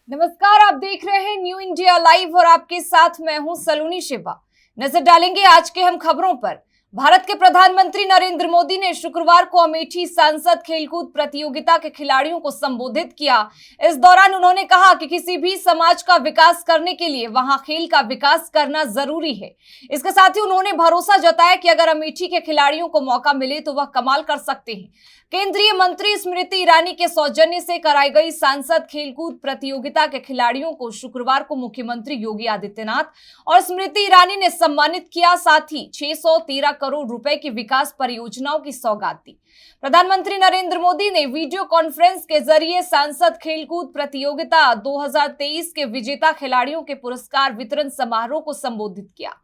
नमस्कार, आप देख रहे हैं न्यू इंडिया लाइव और आपके साथ मैं हूं सलोनी शिवा। नजर डालेंगे आज के हम खबरों पर। भारत के प्रधानमंत्री नरेंद्र मोदी ने शुक्रवार को अमेठी सांसद खेलकूद प्रतियोगिता के खिलाड़ियों को संबोधित किया। इस दौरान उन्होंने कहा कि किसी भी समाज का विकास करने के लिए वहां खेल का विकास करना जरूरी है। इसके साथ ही उन्होंने भरोसा जताया कि अगर अमेठी के खिलाड़ियों को मौका मिले तो वह कमाल कर सकते हैं। केंद्रीय मंत्री स्मृति ईरानी के सौजन्य से कराई गई सांसद खेलकूद प्रतियोगिता के खिलाड़ियों को शुक्रवार को मुख्यमंत्री योगी आदित्यनाथ और स्मृति ईरानी ने सम्मानित किया। साथ ही 613 करोड़ रुपए की विकास परियोजनाओं की सौगात दी। प्रधानमंत्री नरेंद्र मोदी ने वीडियो कॉन्फ्रेंस के जरिए सांसद खेलकूद प्रतियोगिता 2023 के विजेता खिलाड़ियों के पुरस्कार वितरण समारोह को संबोधित किया।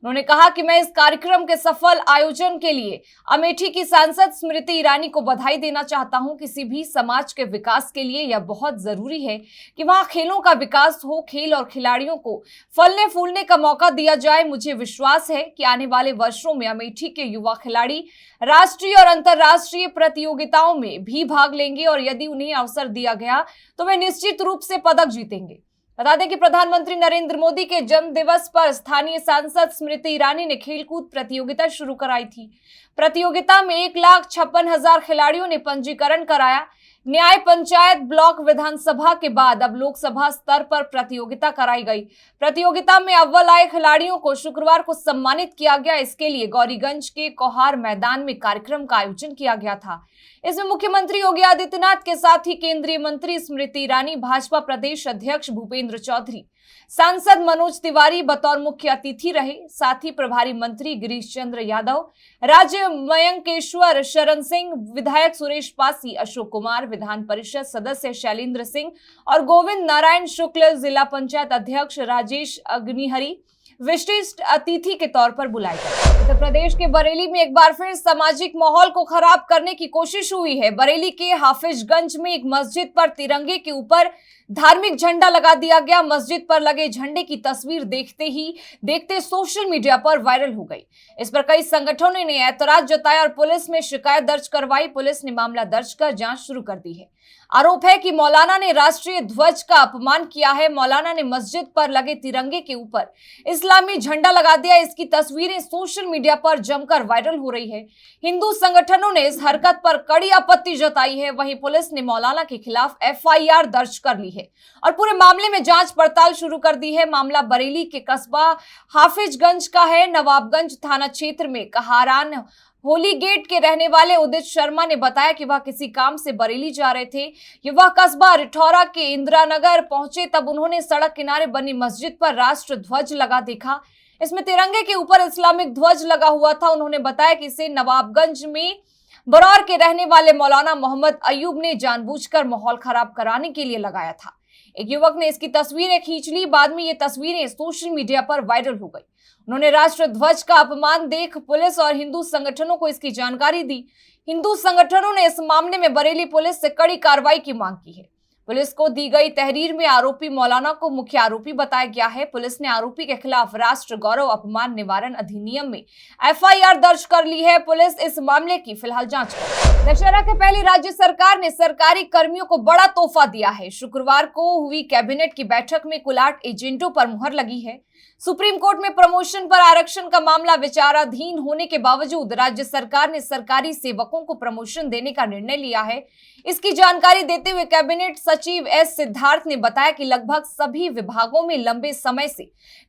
उन्होंने कहा कि मैं इस कार्यक्रम के सफल आयोजन के लिए अमेठी की सांसद स्मृति ईरानी को बधाई देना चाहता हूं। किसी भी समाज के विकास के लिए यह बहुत जरूरी है कि वहां खेलों का विकास हो, खेल और खिलाड़ियों को फलने फूलने का मौका दिया जाए। मुझे विश्वास है कि आने वाले वर्षों में अमेठी के युवा खिलाड़ी राष्ट्रीय और अंतर्राष्ट्रीय प्रतियोगिताओं में भी भाग लेंगे और यदि उन्हें अवसर दिया गया तो वे निश्चित रूप से पदक जीतेंगे। बता दें कि प्रधानमंत्री नरेंद्र मोदी के जन्म दिवस पर स्थानीय सांसद स्मृति ईरानी ने खेलकूद प्रतियोगिता शुरू कराई थी। प्रतियोगिता में 1,56,000 खिलाड़ियों ने पंजीकरण कराया। न्याय पंचायत ब्लॉक विधानसभा के बाद अब लोकसभा स्तर पर प्रतियोगिता कराई गई। प्रतियोगिता में अव्वल आए खिलाड़ियों को शुक्रवार को सम्मानित किया गया। इसके लिए गौरीगंज के कोहार मैदान में कार्यक्रम का आयोजन किया गया था। इसमें मुख्यमंत्री योगी आदित्यनाथ के साथ ही केंद्रीय मंत्री स्मृति ईरानी, भाजपा प्रदेश अध्यक्ष भूपेंद्र चौधरी, सांसद मनोज तिवारी बतौर मुख्य अतिथि रहे। साथ ही प्रभारी मंत्री गिरीश चंद्र यादव, राज्य मयंकेश्वर शरण सिंह, विधायक सुरेश पासी, अशोक कुमार, विधान परिषद सदस्य शैलेंद्र सिंह और गोविंद नारायण शुक्ल, जिला पंचायत अध्यक्ष राजेश अग्निहरी विशिष्ट अतिथि के तौर पर बुलाए गए। उत्तर प्रदेश के बरेली में एक बार फिर सामाजिक माहौल को खराब करने की कोशिश हुई है। बरेली के हाफिजगंज में एक मस्जिद पर तिरंगे के ऊपर धार्मिक झंडा लगा दिया गया। मस्जिद पर लगे झंडे की तस्वीर देखते सोशल मीडिया पर वायरल हो गई। इस पर कई संगठनों ने ऐतराज जताया और पुलिस में शिकायत दर्ज करवाई। पुलिस ने मामला दर्ज कर जांच शुरू कर दी है। आरोप है कि मौलाना ने राष्ट्रीय ध्वज का अपमान किया है। मौलाना ने मस्जिद पर लगे तिरंगे के ऊपर इस्लामी झंडा लगा दिया। इसकी तस्वीरें सोशल मीडिया पर जमकर वायरल हो रही है। हिंदू संगठनों ने इस हरकत पर कड़ी आपत्ति जताई है। वहीं पुलिस ने मौलाना के खिलाफ FIR दर्ज कर ली है और पूरे मामले में जांच पड़ताल शुरू कर दी है। मामला बरेली के कस्बा हाफिजगंज का है। नवाबगंज थाना क्षेत्र में कहारान होली गेट के रहने वाले उदित शर्मा ने बताया कि वह किसी काम से बरेली जा रहे थे। वह कस्बा रिठौरा के इंदिरानगर पहुंचे तब उन्होंने सड़क किनारे बनी मस्जिद पर राष्ट्र ध्वज लगा देखा। इसमें तिरंगे के ऊपर इस्लामिक ध्वज लगा हुआ था। उन्होंने बताया कि इसे नवाबगंज में बरौर के रहने वाले मौलाना मोहम्मद अयूब ने जानबूझकर माहौल खराब कराने के लिए लगाया था। एक युवक ने इसकी तस्वीरें खींच ली। बाद में ये तस्वीरें सोशल मीडिया पर वायरल हो गई। उन्होंने राष्ट्र ध्वज का अपमान देख पुलिस और हिंदू संगठनों को इसकी जानकारी दी। हिंदू संगठनों ने इस मामले में बरेली पुलिस से कड़ी कार्रवाई की मांग की है। पुलिस को दी गई तहरीर में आरोपी मौलाना को मुख्य आरोपी बताया गया है। पुलिस ने आरोपी के खिलाफ राष्ट्र गौरव अपमान निवारण अधिनियम में FIR दर्ज कर ली है। पुलिस इस मामले की फिलहाल जांच कर रही है। दशहरा के पहले राज्य सरकार ने सरकारी कर्मियों को बड़ा तोहफा दिया है। शुक्रवार को हुई कैबिनेट की बैठक में कुल 8 एजेंटों पर मुहर लगी है। सुप्रीम कोर्ट में प्रमोशन पर आरक्षण का मामला विचाराधीन होने के बावजूद राज्य सरकार ने सरकारी सेवकों को प्रमोशन देने का निर्णय लिया है। इसकी जानकारी देते हुए कैबिनेट सचिव S सिद्धार्थ ने बताया कि लगभग सभी विभागों में लंबे समय से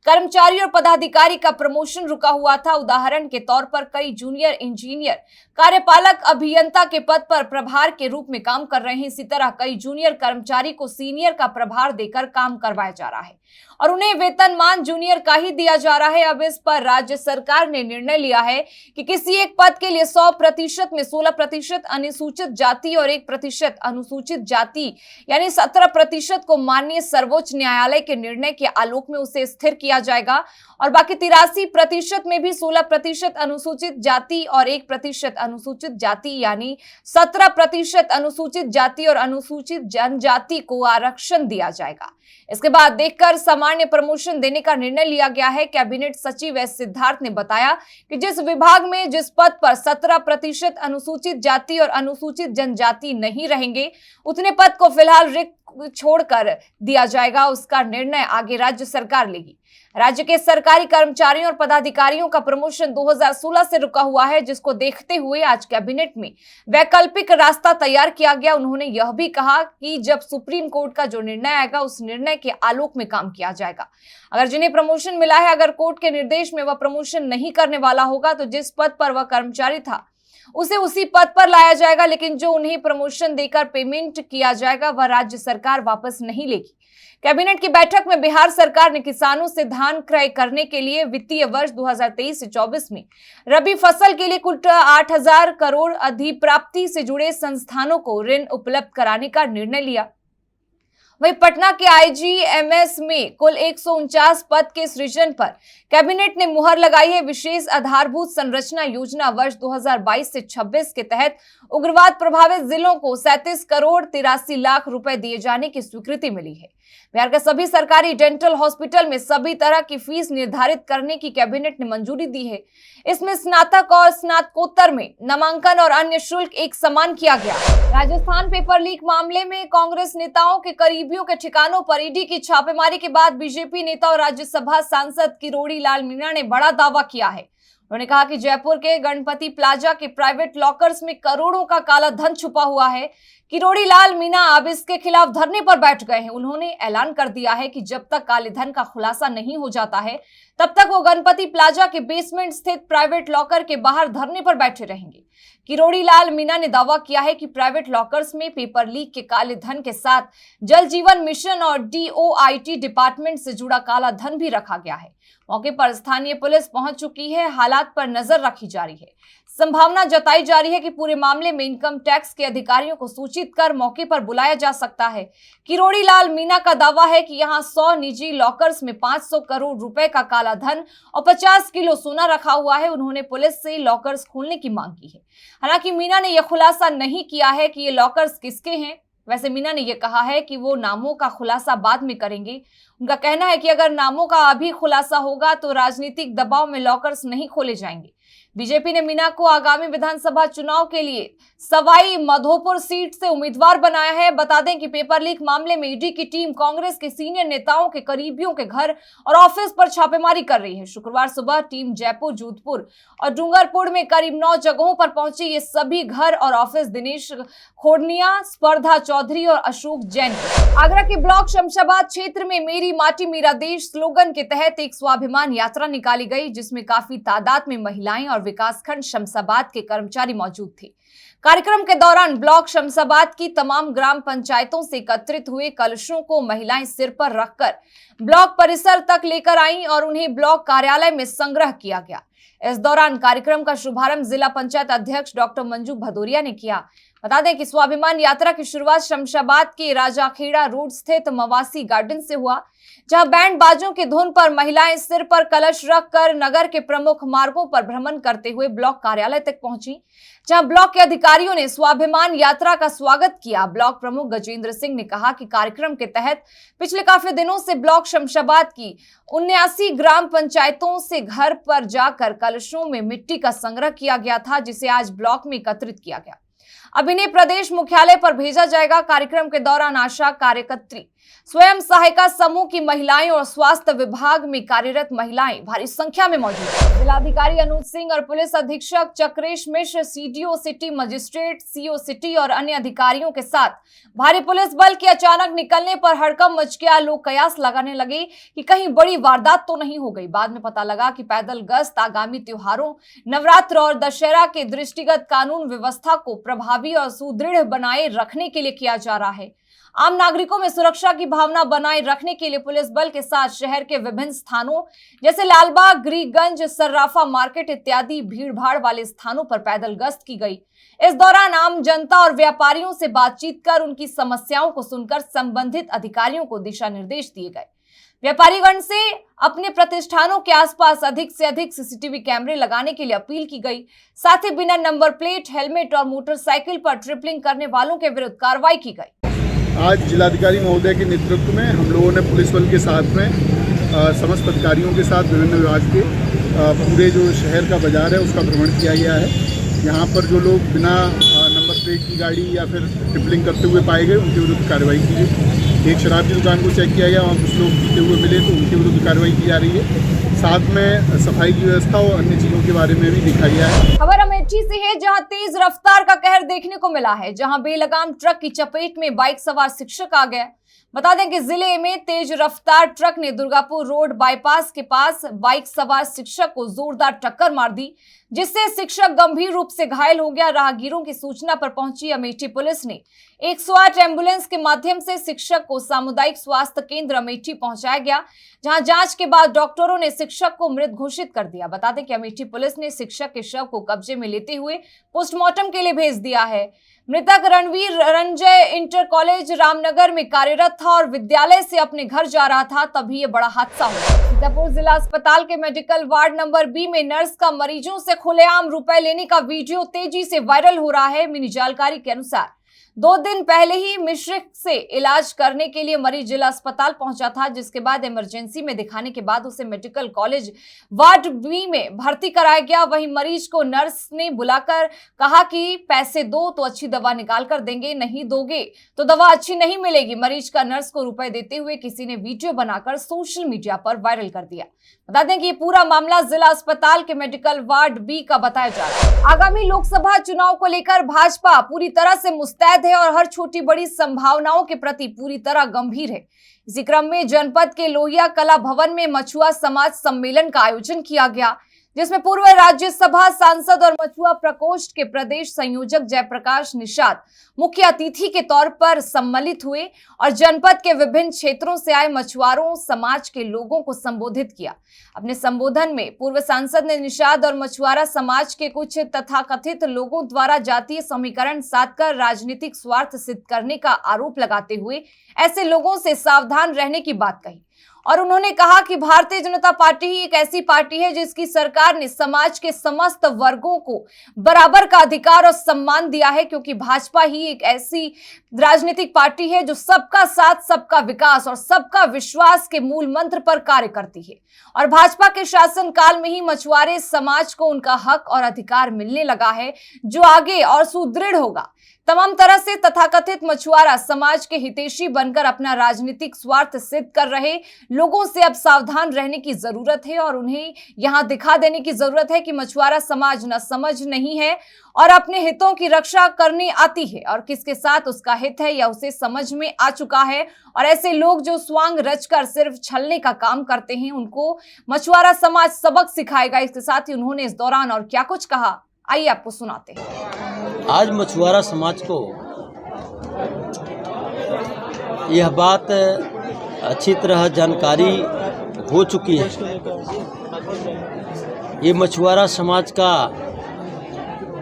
कर्मचारी और पदाधिकारी का प्रमोशन रुका हुआ था। उदाहरण के तौर पर कई जूनियर इंजीनियर कार्यपालक अभियंता के पद पर प्रभार के रूप में काम कर रहे हैं। इसी तरह कई जूनियर कर्मचारी को सीनियर का प्रभार देकर काम करवाया जा रहा है और उन्हें वेतनमान जूनियर का ही दिया जा रहा है। अब इस पर राज्य सरकार ने निर्णय लिया है कि किसी एक पद के लिए 100% में 16% अनुसूचित जाति और 1% अनुसूचित जाति यानी 17% को माननीय सर्वोच्च न्यायालय के निर्णय के आलोक में उसे स्थिर किया जाएगा और बाकी 83% में भी 16% अनुसूचित जाति और 1% अनुसूचित जाति यानी 17% अनुसूचित जाति और अनुसूचित जनजाति को आरक्षण दिया जाएगा। इसके बाद देखकर सामान्य प्रमोशन देने का निर्णय लिया गया है। कैबिनेट सचिव S सिद्धार्थ ने बताया कि जिस विभाग में जिस पद पर 17% अनुसूचित जाति और अनुसूचित जनजाति नहीं रहेंगे उतने पद को फिलहाल फिलहाल रिक्त छोड़कर दिया जाएगा, उसका निर्णय आगे राज्य सरकार लेगी। राज्य के सरकारी कर्मचारियों और पदाधिकारियों का प्रमोशन 2016 से रुका हुआ है, जिसको देखते हुए आज कैबिनेट में वैकल्पिक रास्ता तैयार किया गया। उन्होंने यह भी कहा कि जब सुप्रीम कोर्ट का जो निर्णय आएगा उस निर्णय के आलोक में काम किया जाएगा। अगर जिन्हें प्रमोशन मिला है, अगर कोर्ट के निर्देश में वह प्रमोशन नहीं करने वाला होगा तो जिस पद पर वह कर्मचारी था उसे उसी पद पर लाया जाएगा, लेकिन जो उन्हें प्रमोशन देकर पेमेंट किया जाएगा वह राज्य सरकार वापस नहीं लेगी। कैबिनेट की बैठक में बिहार सरकार ने किसानों से धान क्रय करने के लिए वित्तीय वर्ष 2023 से 24 में रबी फसल के लिए कुल 8,000 करोड़ अधिप्राप्ति से जुड़े संस्थानों को ऋण उपलब्ध कराने का निर्णय लिया। वहीं पटना के आईजीएमएस में कुल 149 पद के सृजन पर कैबिनेट ने मुहर लगाई है। विशेष आधारभूत संरचना योजना वर्ष 2022 से 26 के तहत उग्रवाद प्रभावित जिलों को 37 करोड़ 83 लाख रुपए दिए जाने की स्वीकृति मिली है। बिहार के सभी सरकारी डेंटल हॉस्पिटल में सभी तरह की फीस निर्धारित करने की कैबिनेट ने मंजूरी दी है। इसमें स्नातक और स्नातकोत्तर में नामांकन और अन्य शुल्क एक समान किया गया। राजस्थान पेपर लीक मामले में कांग्रेस नेताओं के करीबियों के ठिकानों पर ईडी की छापेमारी के बाद बीजेपी नेता और राज्यसभा सांसद किरोड़ी लाल मीणा ने बड़ा दावा किया है। उन्होंने कहा कि जयपुर के गणपति प्लाजा के प्राइवेट लॉकर्स में करोड़ों का काला धन छुपा हुआ है। किरोड़ी लाल मीणा अब इसके खिलाफ धरने पर बैठ गए हैं। उन्होंने ऐलान कर दिया है कि जब तक काले धन का खुलासा नहीं हो जाता है तब तक वो गणपति प्लाजा के बेसमेंट स्थित प्राइवेट लॉकर के बाहर धरने पर बैठे रहेंगे। किरोड़ी लाल मीणा ने दावा किया है कि प्राइवेट लॉकर्स में पेपर लीक के काले धन के साथ जल जीवन मिशन और डीओआईटी डिपार्टमेंट से जुड़ा काला धन भी रखा गया है। मौके पर स्थानीय पुलिस पहुंच चुकी है, हालात पर नजर रखी जा रही है। संभावना जताई जा रही है कि पूरे मामले में इनकम टैक्स के अधिकारियों को सूचित कर मौके पर बुलाया जा सकता है। किरोड़ी लाल मीणा का दावा है कि यहां 100 निजी लॉकर्स में 500 करोड़ रुपए का काला धन और 50 किलो सोना रखा हुआ है। उन्होंने पुलिस से लॉकर्स खोलने की मांग की है। हालांकि मीणा ने यह खुलासा नहीं किया है कि ये लॉकर्स किसके हैं। वैसे मीणा ने यह कहा है कि वो नामों का खुलासा बाद में करेंगे। उनका कहना है कि अगर नामों का अभी खुलासा होगा तो राजनीतिक दबाव में लॉकर्स नहीं खोले जाएंगे। बीजेपी ने मीणा को आगामी विधानसभा चुनाव के लिए सवाई माधोपुर सीट से उम्मीदवार बनाया है। बता दें कि पेपर लीक मामले में ईडी की टीम कांग्रेस के सीनियर नेताओं के करीबियों के घर और ऑफिस पर छापेमारी कर रही है। शुक्रवार सुबह टीम जयपुर, जोधपुर और डूंगरपुर में करीब 9 जगहों पर पहुंची। ये सभी घर और ऑफिस दिनेश खोड़निया, स्पर्धा चौधरी और अशोक जैन। आगरा के ब्लॉक शमशाबाद क्षेत्र में मेरी माटी मेरा देश स्लोगन के तहत एक स्वाभिमान यात्रा निकाली गई, जिसमें काफी तादाद में महिलाएं और विकासखंड शमशाबाद के कर्मचारी मौजूद थे। कार्यक्रम के दौरान ब्लॉक शमशाबाद की तमाम ग्राम पंचायतों से एकत्रित हुए कलशों को महिलाएं सिर पर रखकर ब्लॉक परिसर तक लेकर आईं और उन्हें ब्लॉक कार्यालय में संग्रह किया गया। इस दौरान कार्यक्रम का शुभारंभ जिला पंचायत अध्यक्ष डॉक्टर मंजू भदौरिया ने किया। बता दें कि स्वाभिमान यात्रा की शुरुआत शमशाबाद के राजाखेड़ा रोड स्थित मवासी गार्डन से हुआ, जहां बैंड बाजों की धुन पर महिलाएं सिर पर कलश रखकर नगर के प्रमुख मार्गों पर भ्रमण करते हुए ब्लॉक कार्यालय तक पहुंची, जहां ब्लॉक के अधिकारियों ने स्वाभिमान यात्रा का स्वागत किया। ब्लॉक प्रमुख गजेंद्र सिंह ने कहा कि कार्यक्रम के तहत पिछले काफी दिनों से ब्लॉक शमशाबाद की 79 ग्राम पंचायतों से घर पर जाकर कलशों में मिट्टी का संग्रह किया गया था, जिसे आज ब्लॉक में एकत्रित किया गया। अब इन्हें प्रदेश मुख्यालय पर भेजा जाएगा। कार्यक्रम के दौरान आशा कार्यकर्त्री, स्वयं सहायता समूह की महिलाएं और स्वास्थ्य विभाग में कार्यरत महिलाएं भारी संख्या में मौजूद हैं। जिलाधिकारी अनुज सिंह और पुलिस अधीक्षक Chakresh Mishra, CDO city, magistrate, CO city और अन्य अधिकारियों के साथ भारी पुलिस बल के अचानक निकलने पर हड़कंप मच गया। लोग कयास लगाने लगे कि कहीं बड़ी वारदात तो नहीं हो गई। बाद में पता लगा कि पैदल गश्त आगामी त्योहारों, नवरात्र और दशहरा के दृष्टिगत कानून व्यवस्था को प्रभावी और सुदृढ़ बनाए रखने के लिए किया जा रहा है। आम नागरिकों में सुरक्षा की भावना बनाए रखने के लिए पुलिस बल के साथ शहर के विभिन्न स्थानों जैसे लालबाग, ग्रीगंज, सर्राफा मार्केट इत्यादि भीड़भाड़ वाले स्थानों पर पैदल गश्त की गई। इस दौरान आम जनता और व्यापारियों से बातचीत कर उनकी समस्याओं को सुनकर संबंधित अधिकारियों को दिशा निर्देश दिए गए। व्यापारीगण से अपने प्रतिष्ठानों के आसपास अधिक से अधिक सीसीटीवी कैमरे लगाने के लिए अपील की गई। साथ ही बिना नंबर प्लेट, हेलमेट और मोटरसाइकिल पर ट्रिपलिंग करने वालों के विरुद्ध कार्रवाई की गई। आज जिलाधिकारी महोदय के नेतृत्व में हम लोगों ने पुलिस बल के साथ में समस्त अधिकारियों के साथ विभिन्न विभाग के पूरे जो शहर का बाजार है उसका भ्रमण किया गया है। यहाँ पर जो लोग बिना नंबर प्लेट रेत की गाड़ी या फिर ट्रिपलिंग करते हुए पाए गए उनके विरुद्ध कार्रवाई की गई। एक शराब की दुकान को चेक किया गया, वहाँ कुछ लोग पीते हुए मिले तो उनके विरुद्ध कार्रवाई की जा रही है। साथ में सफाई की व्यवस्था और अन्य चीज़ों के बारे में भी दिखा गया है। खबर अमेठी से है, जहां तेज रफ्तार का कहर देखने को मिला है, जहां बेलगाम ट्रक की चपेट में बाइक सवार शिक्षक आ गया। बता दें कि जिले में तेज रफ्तार ट्रक ने दुर्गापुर रोड बाईपास के पास बाइक सवार शिक्षक को जोरदार टक्कर मार दी, जिससे शिक्षक गंभीर रूप से घायल हो गया। राहगीरों की सूचना पर पहुंची अमेठी पुलिस ने 108 एम्बुलेंस के माध्यम से शिक्षक को सामुदायिक स्वास्थ्य केंद्र अमेठी पहुंचाया गया, जहां जांच के बाद डॉक्टरों ने शिक्षक को मृत घोषित कर दिया। बता दें कि अमेठी पुलिस ने शिक्षक के शव को कब्जे में लेते हुए पोस्टमार्टम के लिए भेज दिया है। मृतक रणवीर रंजय इंटर कॉलेज रामनगर में कार्यरत था और विद्यालय से अपने घर जा रहा था, तभी ये बड़ा हादसा हुआ। सीतापुर जिला अस्पताल के मेडिकल वार्ड नंबर बी में नर्स का मरीजों से खुलेआम रुपए लेने का वीडियो तेजी से वायरल हो रहा है। मिली जानकारी के अनुसार 2 दिन पहले ही मिश्रिक से इलाज करने के लिए मरीज जिला अस्पताल पहुंचा था, जिसके बाद इमरजेंसी में दिखाने के बाद उसे मेडिकल कॉलेज वार्ड बी में भर्ती कराया गया। वहीं मरीज को नर्स ने बुलाकर कहा कि पैसे दो तो अच्छी दवा निकाल कर देंगे, नहीं दोगे तो दवा अच्छी नहीं मिलेगी। मरीज का नर्स को रुपए देते हुए किसी ने वीडियो बनाकर सोशल मीडिया पर वायरल कर दिया। बता दें कि ये पूरा मामला जिला अस्पताल के मेडिकल वार्ड बी का बताया जा रहा है। आगामी लोकसभा चुनाव को लेकर भाजपा पूरी तरह से मुस्तैद है और हर छोटी बड़ी संभावनाओं के प्रति पूरी तरह गंभीर है। इसी क्रम में जनपद के लोहिया कला भवन में मछुआ समाज सम्मेलन का आयोजन किया गया, जिसमें पूर्व राज्यसभा सांसद और मछुआ प्रकोष्ठ के प्रदेश संयोजक जयप्रकाश निषाद मुख्य अतिथि के तौर पर सम्मिलित हुए और जनपद के विभिन्न क्षेत्रों से आए मछुआरों समाज के लोगों को संबोधित किया। अपने संबोधन में पूर्व सांसद ने निषाद और मछुआरा समाज के कुछ तथाकथित लोगों द्वारा जातीय समीकरण साधकर राजनीतिक स्वार्थ सिद्ध करने का आरोप लगाते हुए ऐसे लोगों से सावधान रहने की बात कही। और उन्होंने कहा कि भारतीय जनता पार्टी ही एक ऐसी पार्टी है जिसकी सरकार ने समाज के समस्त वर्गों को बराबर का अधिकार और सम्मान दिया है, क्योंकि भाजपा ही एक ऐसी राजनीतिक पार्टी है जो सबका साथ, सबका विकास और सबका विश्वास के मूल मंत्र पर कार्य करती है। और भाजपा के शासन काल में ही मछुआरे समाज को उनका हक और अधिकार मिलने लगा है, जो आगे और सुदृढ़ होगा। तमाम तरह से तथाकथित मछुआरा समाज के हितैषी बनकर अपना राजनीतिक स्वार्थ सिद्ध कर रहे लोगों से अब सावधान रहने की जरूरत है और उन्हें यहां दिखा देने की जरूरत है कि मछुआरा समाज न समझ नहीं है और अपने हितों की रक्षा करने आती है और किसके साथ उसका हित है या उसे समझ में आ चुका है। और ऐसे लोग जो स्वांग रचकर सिर्फ छलने का काम करते हैं, उनको मछुआरा समाज सबक सिखाएगा। इसके साथ ही उन्होंने इस दौरान और क्या कुछ कहा, आइए आपको सुनाते हैं। आज मछुआरा समाज को यह बात अच्छी तरह जानकारी हो चुकी है। ये मछुआरा समाज का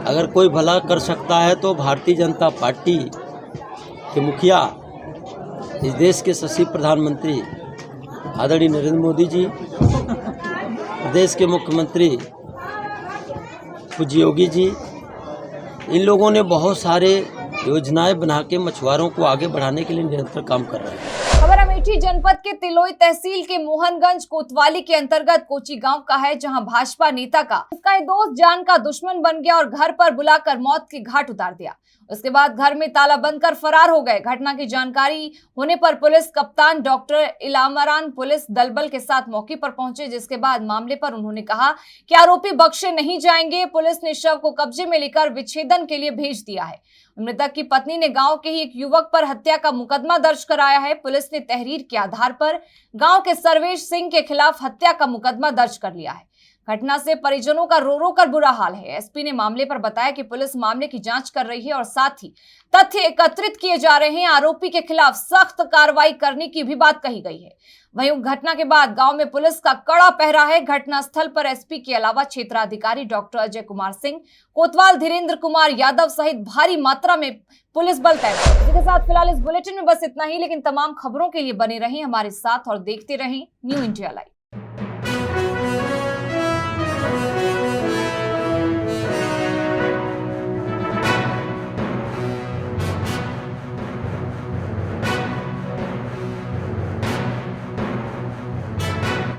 अगर कोई भला कर सकता है तो भारतीय जनता पार्टी के मुखिया, इस देश के यशस्वी प्रधानमंत्री आदरणीय नरेंद्र मोदी जी, प्रदेश के मुख्यमंत्री पूज्य योगी जी, इन लोगों ने बहुत सारे योजनाएं बना के मछुआरों को आगे बढ़ाने के लिए निरंतर काम कर रहे हैं। खबर अमेठी जनपद के तिलोई तहसील के मोहनगंज कोतवाली के अंतर्गत कोची गांव का है, जहां भाजपा नेता का उसका दोस्त जान का दुश्मन बन गया और घर पर बुलाकर मौत के घाट उतार दिया। उसके बाद घर में ताला बंद कर फरार हो गए। घटना की जानकारी होने पर पुलिस कप्तान डॉक्टर इलामरान पुलिस दलबल के साथ मौके पर पहुंचे, जिसके बाद मामले पर उन्होंने कहा कि आरोपी बख्शे नहीं जाएंगे। पुलिस ने शव को कब्जे में लेकर विच्छेदन के लिए भेज दिया है। मृतक की पत्नी ने गांव के ही एक युवक पर हत्या का मुकदमा दर्ज कराया है। पुलिस ने तहरीर के आधार पर गांव के सर्वेश सिंह के खिलाफ हत्या का मुकदमा दर्ज कर लिया है। घटना से परिजनों का रो रो कर बुरा हाल है। एसपी ने मामले पर बताया कि पुलिस मामले की जांच कर रही है और साथ ही तथ्य एकत्रित किए जा रहे हैं। आरोपी के खिलाफ सख्त कार्रवाई करने की भी बात कही गई है। वहीं घटना के बाद गांव में पुलिस का कड़ा पहरा है। घटना स्थल पर एसपी के अलावा क्षेत्राधिकारी डॉक्टर अजय कुमार सिंह, कोतवाल धीरेन्द्र कुमार यादव सहित भारी मात्रा में पुलिस बल तैनात है। इसके साथ फिलहाल इस बुलेटिन में बस इतना ही, लेकिन तमाम खबरों के लिए बने रहें हमारे साथ और देखते रहें न्यू इंडिया लाइव।